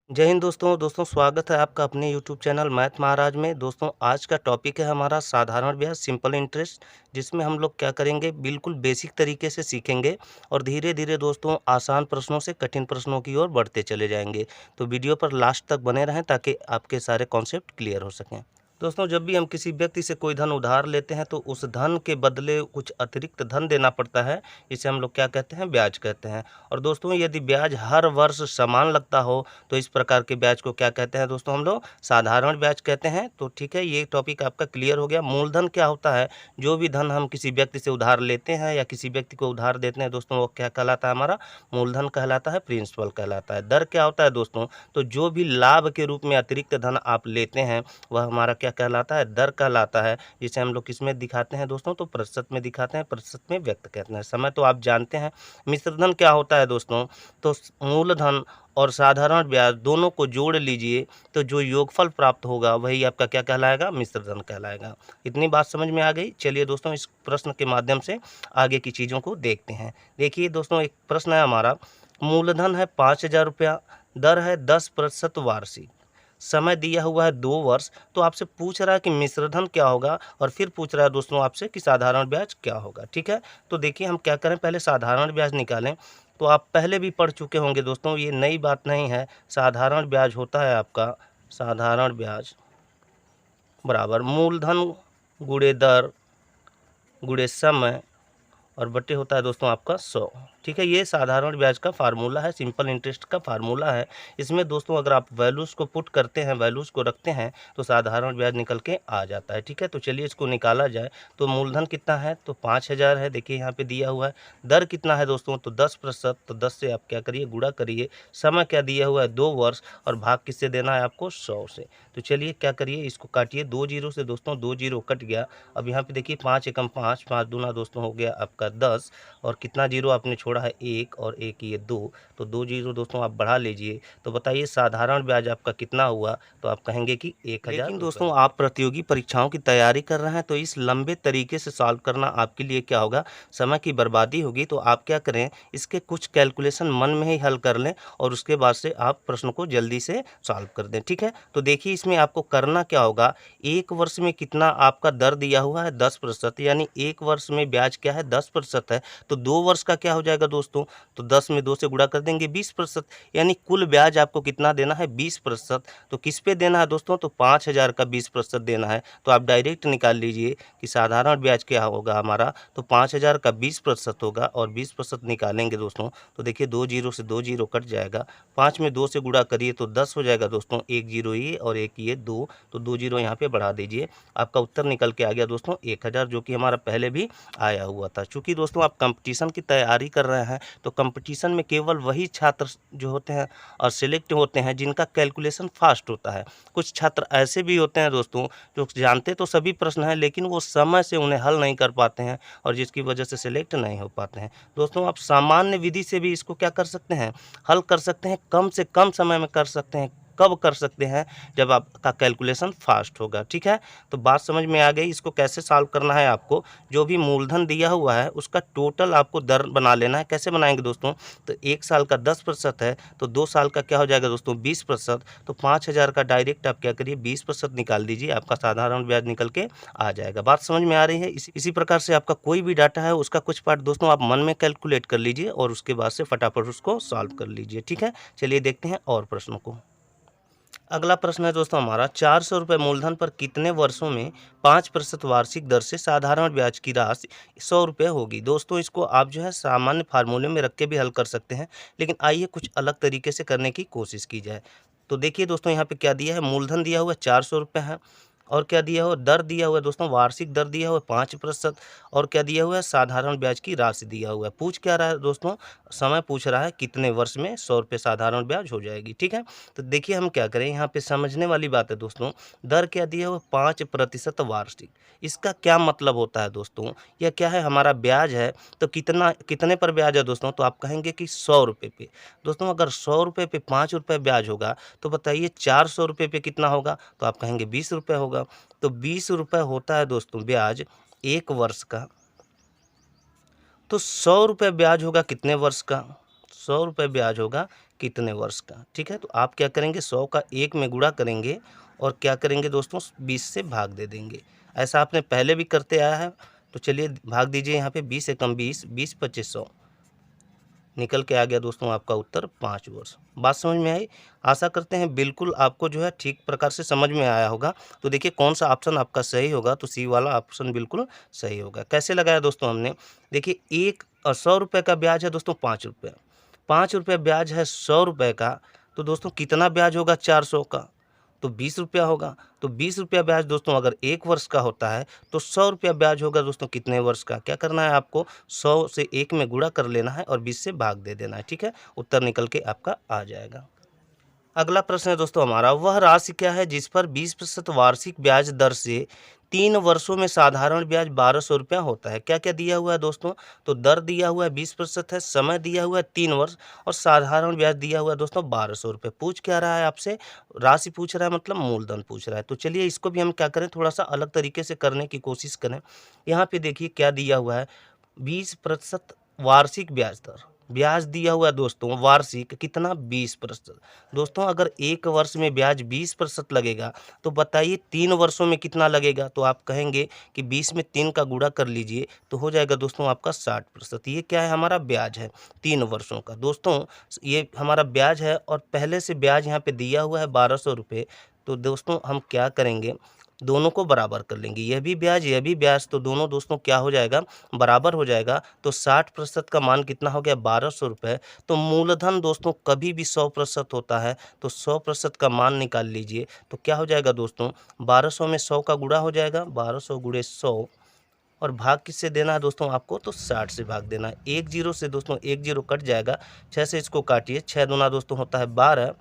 जय हिंद दोस्तों स्वागत है आपका अपने यूट्यूब चैनल मैथ महाराज में। दोस्तों आज का टॉपिक है हमारा साधारण ब्याज सिंपल इंटरेस्ट, जिसमें हम लोग क्या करेंगे बिल्कुल बेसिक तरीके से सीखेंगे और धीरे धीरे दोस्तों आसान प्रश्नों से कठिन प्रश्नों की ओर बढ़ते चले जाएंगे। तो वीडियो पर लास्ट तक बने रहें ताकि आपके सारे कॉन्सेप्ट क्लियर हो सकें। दोस्तों जब भी हम किसी व्यक्ति से कोई धन उधार लेते हैं तो उस धन के बदले कुछ अतिरिक्त धन देना पड़ता है। इसे हम लोग क्या कहते हैं, ब्याज कहते हैं। और दोस्तों यदि ब्याज हर वर्ष समान लगता हो तो इस प्रकार के ब्याज को क्या कहते हैं दोस्तों, हम लोग साधारण ब्याज कहते हैं। तो ठीक है, ये टॉपिक आपका क्लियर हो गया। मूलधन क्या होता है? जो भी धन हम किसी व्यक्ति से उधार लेते हैं या किसी व्यक्ति को उधार देते हैं दोस्तों, वो क्या कहलाता है? हमारा मूलधन कहलाता है, प्रिंसिपल कहलाता है। दर क्या होता है दोस्तों? तो जो भी लाभ के रूप में अतिरिक्त धन आप लेते हैं वह हमारा क्या कहलाता है? दर कहलाता है। जिसे हम लोग किस में दिखाते हैं दोस्तों? तो प्रतिशत में दिखाते हैं, प्रतिशत में व्यक्त करते हैं। समय तो आप जानते हैं। मिश्रधन क्या होता है दोस्तों? तो मूलधन और साधारण ब्याज दोनों को जोड़ लीजिए तो जो योगफल प्राप्त होगा वही आपका क्या कहलाएगा? मिश्रधन कहलाएगा। इतनी बात समझ में आ गई? चलिए दोस्तों इस प्रश्न के माध्यम से आगे की चीज़ों को देखते हैं। देखिए दोस्तों, एक प्रश्न है हमारा। मूलधन है 5,000 रुपया, दर है 10% वार्षिक, समय दिया हुआ है 2 वर्ष। तो आपसे पूछ रहा है कि मिश्रधन क्या होगा और फिर पूछ रहा है दोस्तों आपसे कि साधारण ब्याज क्या होगा। ठीक है, तो देखिए हम क्या करें, पहले साधारण ब्याज निकालें। तो आप पहले भी पढ़ चुके होंगे दोस्तों, ये नई बात नहीं है। साधारण ब्याज होता है आपका, साधारण ब्याज बराबर मूलधन गुणे दर गुणे समय और बटे होता है दोस्तों आपका 100। ठीक है, ये साधारण ब्याज का फार्मूला है, सिंपल इंटरेस्ट का फार्मूला है। इसमें दोस्तों अगर आप वैल्यूज़ को पुट करते हैं, वैल्यूज़ को रखते हैं तो साधारण ब्याज निकल के आ जाता है। ठीक है, तो चलिए इसको निकाला जाए। तो मूलधन कितना है? तो 5,000 है, देखिए यहाँ पे दिया हुआ है। दर कितना है दोस्तों? तो 10%। तो 10 से आप क्या करिए, गुणा करिए। समय क्या दिया हुआ है? 2 वर्ष। और भाग किससे देना है आपको? 100 से। तो चलिए क्या करिए, इसको काटिए 2 जीरो से दोस्तों, 2 जीरो कट गया। अब यहाँ पे देखिए 5 एकम 5, 5 दूना दोस्तों हो गया आपका 10। और कितना जीरो आपने छोड़ा है? 1 और 1 ये 2। तो 2 जीरो दोस्तों आप बढ़ा लीजिए। तो बताइए साधारण ब्याज आपका कितना हुआ? तो आप कहेंगे कि 1,000। लेकिन दोस्तों आप प्रतियोगी परीक्षाओं की तैयारी कर रहे हैं तो इस लंबे तरीके से सॉल्व करना आपके लिए क्या होगा? समय की बर्बादी होगी। तो आप क्या करें, इसके कुछ कैलकुलेशन मन में ही हल कर लें और उसके बाद से आप प्रश्न को जल्दी से सॉल्व कर दें। ठीक है, तो देखिए इसमें आपको करना क्या होगा। 1 वर्ष में कितना आपका दर दिया हुआ है? 10%, यानी 1 वर्ष में ब्याज क्या है? 10% है। तो 2 वर्ष का क्या हो जाएगा दोस्तों? तो 10 में 2 से गुणा कर देंगे, 20%। यानी कुल ब्याज आपको कितना देना है? 20%। तो किस पे देना है दोस्तों? तो 5,000 का 20% देना है। तो आप डायरेक्ट निकाल लीजिए कि साधारण ब्याज क्या होगा हमारा। तो 5,000 का 20% होगा और 20% निकालेंगे दोस्तों। तो देखिए 2 जीरो से 2 जीरो कट जाएगा। 5 में 2 से गुणा करिए तो 10 हो जाएगा दोस्तों। 1 जीरो ये और 1 ये 2। तो 2 जीरो यहाँ पे बढ़ा दीजिए। आपका उत्तर निकल के आ गया दोस्तों 1,000, जो कि हमारा पहले भी आया हुआ था। चूँकि दोस्तों आप कंपटीशन की तैयारी कर रहे हैं तो कंपटीशन में केवल वही छात्र जो होते हैं और सिलेक्ट होते हैं जिनका कैलकुलेशन फास्ट होता है। कुछ छात्र ऐसे भी होते हैं दोस्तों जो जानते तो सभी प्रश्न हैं लेकिन वो समय से उन्हें हल नहीं कर पाते हैं और जिसकी वजह से सिलेक्ट नहीं हो पाते हैं। दोस्तों आप सामान्य विधि से भी इसको क्या कर सकते हैं, हल कर सकते हैं। कम से कम समय में कर सकते हैं। कब कर सकते हैं? जब आपका कैलकुलेशन फास्ट होगा। ठीक है, तो बात समझ में आ गई। इसको कैसे सॉल्व करना है आपको, जो भी मूलधन दिया हुआ है उसका टोटल आपको दर बना लेना है। कैसे बनाएंगे दोस्तों? तो 1 साल का 10% है तो 2 साल का क्या हो जाएगा दोस्तों? 20%। तो 5,000 का डायरेक्ट आप क्या करिए 20% निकाल दीजिए, आपका साधारण ब्याज निकल के आ जाएगा। बात समझ में आ रही है? इसी प्रकार से आपका कोई भी डाटा है उसका कुछ पार्ट दोस्तों आप मन में कैलकुलेट कर लीजिए और उसके बाद से फटाफट उसको सॉल्व कर लीजिए। ठीक है, चलिए देखते हैं और प्रश्नों को। अगला प्रश्न है दोस्तों हमारा, 400 रुपये मूलधन पर कितने वर्षों में 5% वार्षिक दर से साधारण ब्याज की राशि 100 रुपये होगी? दोस्तों इसको आप जो है सामान्य फार्मूले में रख के भी हल कर सकते हैं, लेकिन आइए कुछ अलग तरीके से करने की कोशिश की जाए। तो देखिए दोस्तों यहाँ पे क्या दिया है, मूलधन दिया हुआ 400 रुपये है और क्या दिया हुआ, दर दिया हुआ है दोस्तों, वार्षिक दर दिया हुआ है 5%। और क्या दिया हुआ है, साधारण ब्याज की राशि दिया हुआ है। पूछ क्या रहा है दोस्तों, समय पूछ रहा है कितने वर्ष में 100 रुपये साधारण ब्याज हो जाएगी। ठीक है, तो देखिए हम क्या करें, यहाँ पे समझने वाली बात है दोस्तों। दर क्या दिया हुआ, 5% वार्षिक। इसका क्या मतलब होता है दोस्तों, यह क्या है, हमारा ब्याज है तो कितने पर ब्याज है दोस्तों? तो आप कहेंगे कि 100 रुपये पे। दोस्तों अगर 100 रुपये पे 5 रुपये ब्याज होगा तो बताइए 400 रुपये पे कितना होगा? तो आप कहेंगे 20 रुपये होगा। तो 20 रुपये होता है दोस्तों ब्याज 1 वर्ष का। तो 100 रुपये ब्याज होगा कितने वर्ष का? 100 रुपये ब्याज होगा कितने वर्ष का। ठीक है, तो आप क्या करेंगे 100 का 1 में गुणा करेंगे और क्या करेंगे दोस्तों 20 से भाग दे देंगे। ऐसा आपने पहले भी करते आया है। तो चलिए भाग दीजिए यहाँ पे 20 एकम 20, 20 25 100 निकल के आ गया दोस्तों आपका उत्तर 5 वर्ष। बात समझ में आई? आशा करते हैं बिल्कुल आपको जो है ठीक प्रकार से समझ में आया होगा। तो देखिए कौन सा ऑप्शन आपका सही होगा, तो सी वाला ऑप्शन बिल्कुल सही होगा। कैसे लगाया दोस्तों हमने? देखिए 100 रुपये का ब्याज है दोस्तों 5 रुपये, 5 रुपये ब्याज है 100 रुपये का, तो दोस्तों कितना ब्याज होगा 400 का, तो 20 रुपया होगा। तो 20 रुपया ब्याज दोस्तों अगर 1 वर्ष का होता है तो 100 रुपया ब्याज होगा दोस्तों कितने वर्ष का? क्या करना है आपको 100 से 1 में गुणा कर लेना है और 20 से भाग दे देना है। ठीक है, उत्तर निकल के आपका आ जाएगा। अगला प्रश्न है दोस्तों हमारा, वह राशि क्या है जिस पर 20% वार्षिक ब्याज दर से 3 वर्षों में साधारण ब्याज 1200 रुपया होता है? क्या क्या दिया हुआ है दोस्तों? तो दर दिया हुआ है 20% है, समय दिया हुआ है 3 वर्ष और साधारण ब्याज दिया हुआ है दोस्तों 1200 रुपये। पूछ क्या रहा है आपसे? राशि पूछ रहा है, मतलब मूलधन पूछ रहा है। तो चलिए इसको भी हम क्या करें, थोड़ा सा अलग तरीके से करने की कोशिश करें। यहाँ पे देखिए क्या दिया हुआ है, 20% वार्षिक ब्याज दर, ब्याज दिया हुआ है दोस्तों वार्षिक कितना 20%। दोस्तों अगर 1 वर्ष में ब्याज 20% लगेगा तो बताइए 3 वर्षों में कितना लगेगा? तो आप कहेंगे कि 20 में 3 का गुणा कर लीजिए तो हो जाएगा दोस्तों आपका 60%। ये क्या है? हमारा ब्याज है 3 वर्षों का। दोस्तों ये हमारा ब्याज है और पहले से ब्याज यहाँ पे दिया हुआ है 1200 रुपये। तो दोस्तों हम क्या करेंगे, दोनों को बराबर कर लेंगे, यह भी ब्याज, तो दोनों दोस्तों क्या हो जाएगा, बराबर हो जाएगा। तो 60% का मान कितना हो गया 1200 रुपये। तो मूलधन दोस्तों कभी भी 100% होता है, तो 100% का मान निकाल लीजिए। तो क्या हो जाएगा दोस्तों 1200 में 100 का गुणा हो जाएगा, 1200 गुणे 100 और भाग किससे देना है दोस्तों आपको? तो 60 से भाग देना है। 1 जीरो से दोस्तों 1 जीरो कट जाएगा, 6 से इसको काटिए, 6 दूना दोस्तों होता है 12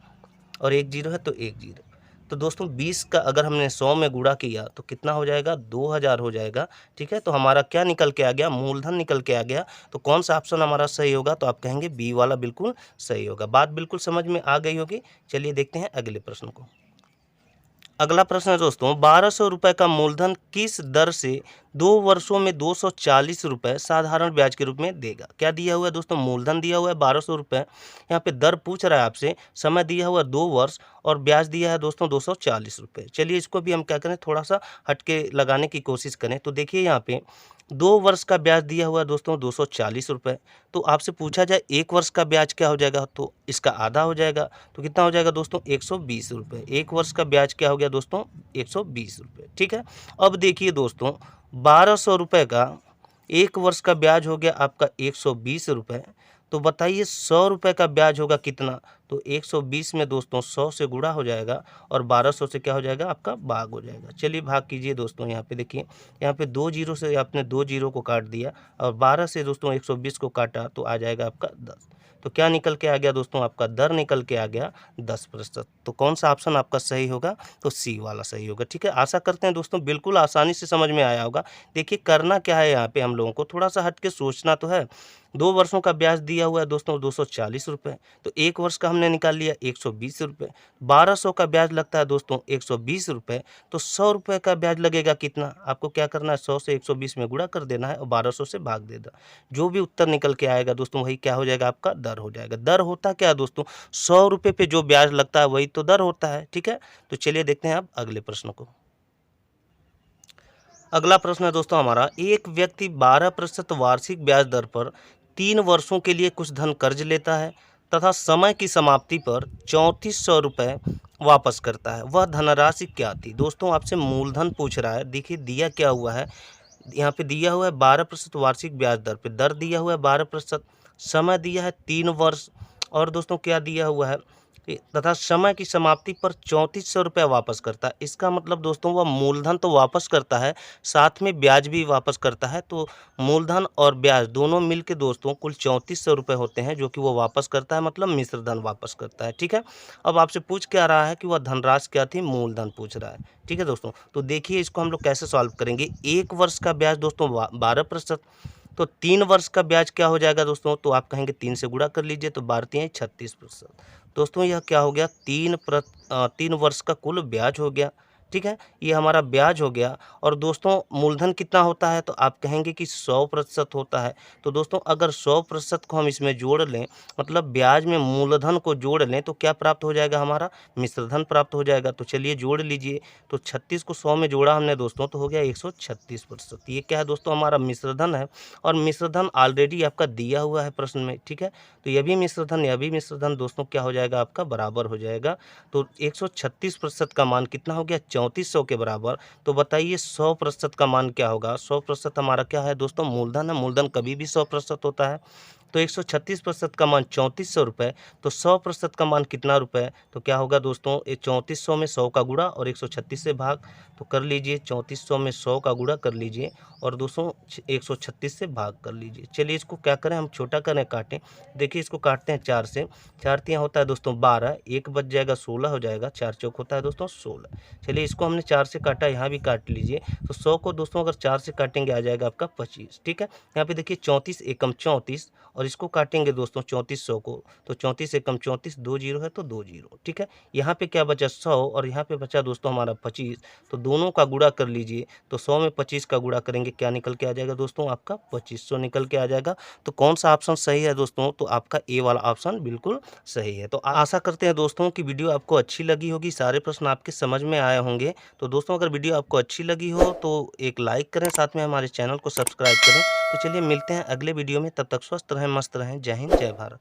और 1 जीरो है तो 1 जीरो। तो दोस्तों 20 का अगर हमने 100 में गुणा किया तो कितना हो जाएगा 2000 हो जाएगा। ठीक है, तो हमारा क्या निकल के आ गया, मूलधन निकल के आ गया। तो कौन सा ऑप्शन हमारा सही होगा? तो आप कहेंगे बी वाला बिल्कुल सही होगा। बात बिल्कुल समझ में आ गई होगी। चलिए देखते हैं अगले प्रश्न को। अगला प्रश्न है दोस्तों, 1200 रुपये का मूलधन किस दर से 2 वर्षों में 240 रुपये साधारण ब्याज के रूप में देगा? क्या दिया हुआ है दोस्तों? मूलधन दिया हुआ है 1200 रुपये, यहाँ पे दर पूछ रहा है आपसे, समय दिया हुआ है 2 वर्ष और ब्याज दिया है दोस्तों 240 रुपये। चलिए इसको भी हम क्या करें, थोड़ा सा हटके लगाने की कोशिश करें। तो देखिए यहाँ पे 2 वर्ष का ब्याज दिया हुआ है दोस्तों 240 रुपये। तो आपसे पूछा जाए 1 वर्ष का ब्याज क्या हो जाएगा, तो इसका आधा हो जाएगा। तो कितना हो जाएगा दोस्तों 120 रुपये। 1 वर्ष का ब्याज क्या हो गया दोस्तों 120 रुपये। ठीक है, अब देखिए दोस्तों 1200 रुपये का 1 वर्ष का ब्याज हो गया आपका 120 रुपये। तो बताइए 100 रुपये का ब्याज होगा कितना? तो 120 में दोस्तों 100 से गुणा हो जाएगा और 1200 से क्या हो जाएगा आपका भाग हो जाएगा। चलिए भाग कीजिए दोस्तों, यहाँ पे देखिए, यहाँ पे 2 जीरो से आपने 2 जीरो को काट दिया और 12 से दोस्तों 120 को काटा तो आ जाएगा आपका 10। तो क्या निकल के आ गया दोस्तों आपका दर निकल के आ गया 10%। तो कौन सा ऑप्शन आपका सही होगा? तो सी वाला सही होगा। ठीक है, आशा करते हैं दोस्तों बिल्कुल आसानी से समझ में आया होगा। देखिए करना क्या है, यहाँ पे हम लोगों को थोड़ा सा हट के सोचना तो है। 2 वर्षों का ब्याज दिया हुआ है दोस्तों 240 रुपये, तो 1 वर्ष का हमने निकाल लिया 120 रुपये। 1200 का ब्याज लगता है दोस्तों 120 रुपये, तो 100 रुपये का ब्याज लगेगा कितना? आपको क्या करना है 100 से 120 में गुणा कर देना है और 1200 से भाग देना। जो भी उत्तर निकल के आएगा दोस्तों वही क्या हो जाएगा आपका दर हो जाएगा। दर होता क्या है दोस्तों? 100 रुपये पे जो ब्याज लगता है वही तो दर होता है। ठीक है, तो चलिए देखते हैं अब अगले प्रश्न को। अगला प्रश्न है दोस्तों हमारा, एक व्यक्ति 12% वार्षिक ब्याज दर पर 3 वर्षों के लिए कुछ धन कर्ज लेता है तथा समय की समाप्ति पर 3400 रुपये वापस करता है। वह धनराशि क्या थी? दोस्तों आपसे मूलधन पूछ रहा है। देखिए दिया क्या हुआ है, यहाँ पे दिया हुआ है 12% वार्षिक ब्याज दर पे, दर दिया हुआ है 12%, समय दिया है 3 वर्ष और दोस्तों क्या दिया हुआ है तथा समय की समाप्ति पर 3400 रुपये वापस करता है। इसका मतलब दोस्तों वह मूलधन तो वापस करता है, साथ में ब्याज भी वापस करता है। तो मूलधन और ब्याज दोनों मिलके दोस्तों कुल 3400 रुपये होते हैं जो कि वो वापस करता है, मतलब मिश्र धन वापस करता है। ठीक है, अब आपसे पूछ क्या रहा है कि वह धनराशि क्या थी? मूलधन पूछ रहा है। ठीक है दोस्तों, तो देखिए इसको हम लोग कैसे सॉल्व करेंगे। 1 वर्ष का ब्याज दोस्तों 12%, तो 3 वर्ष का ब्याज क्या हो जाएगा दोस्तों? तो आप कहेंगे 3 से गुणा कर लीजिए तो 12 36%। दोस्तों यह क्या हो गया 3 वर्ष का कुल ब्याज हो गया। ठीक है, ये हमारा ब्याज हो गया। और दोस्तों मूलधन कितना होता है, तो आप कहेंगे कि 100% होता है। तो दोस्तों अगर 100% को हम इसमें जोड़ लें, मतलब ब्याज में मूलधन को जोड़ लें, तो क्या प्राप्त हो जाएगा, हमारा मिश्रधन प्राप्त हो जाएगा। तो चलिए जोड़ लीजिए। तो 36 को 100 में जोड़ा हमने दोस्तों, तो हो गया 136%। ये क्या है दोस्तों, हमारा मिश्रधन है। और मिश्रधन ऑलरेडी आपका दिया हुआ है प्रश्न में, ठीक है। तो यह भी मिश्रधन, यह भी मिश्रधन दोस्तों क्या हो जाएगा, आपका बराबर हो जाएगा। तो 136% का मान कितना हो गया, 3400 के बराबर। तो बताइए 100% का मान क्या होगा। 100% हमारा क्या है दोस्तों, मूलधन है। मूलधन कभी भी 100% होता है। तो 136% का मान 3400 रुपये। तो 100% का मान कितना रुपए, तो क्या होगा दोस्तों, 3400 में 100 का गुणा और 136 से भाग। तो कर लीजिए, 3400 में 100 का गुणा कर लीजिए और दोस्तों 136 से भाग कर लीजिए। चलिए इसको क्या करें, हम छोटा करें, काटें। देखिए इसको काटते हैं 4 से। 4 तियाँ होता है दोस्तों 12, एक बच जाएगा 16 हो जाएगा, 4 चौक होता है दोस्तों 16। चलिए इसको हमने 4 से काटा, यहाँ भी काट लीजिए। तो 100 को दोस्तों अगर 4 से काटेंगे आ जाएगा आपका 25, ठीक है। यहाँ पे देखिए 34 एकम 34, और इसको काटेंगे दोस्तों 3400 को, तो 34 एकम 34, 2 जीरो है तो 2 जीरो, ठीक है। यहाँ पे क्या बचा 100 और यहाँ पे बचा दोस्तों हमारा 25। तो दोनों का गुणा कर लीजिए। तो 100 में 25 का गुणा करेंगे, क्या निकल के आ जाएगा दोस्तों, आपका 2500 निकल के आ जाएगा। तो कौन सा ऑप्शन सही है दोस्तों, तो आपका ए वाला ऑप्शन बिल्कुल सही है। तो आशा करते हैं दोस्तों कि वीडियो आपको अच्छी लगी होगी, सारे प्रश्न आपके समझ में आए होंगे। तो दोस्तों अगर वीडियो आपको अच्छी लगी हो तो एक लाइक करें, साथ में हमारे चैनल को सब्सक्राइब करें। तो चलिए मिलते हैं अगले वीडियो में, तब तक स्वस्थ रहें, मस्त रहें। जय हिंद, जय भारत।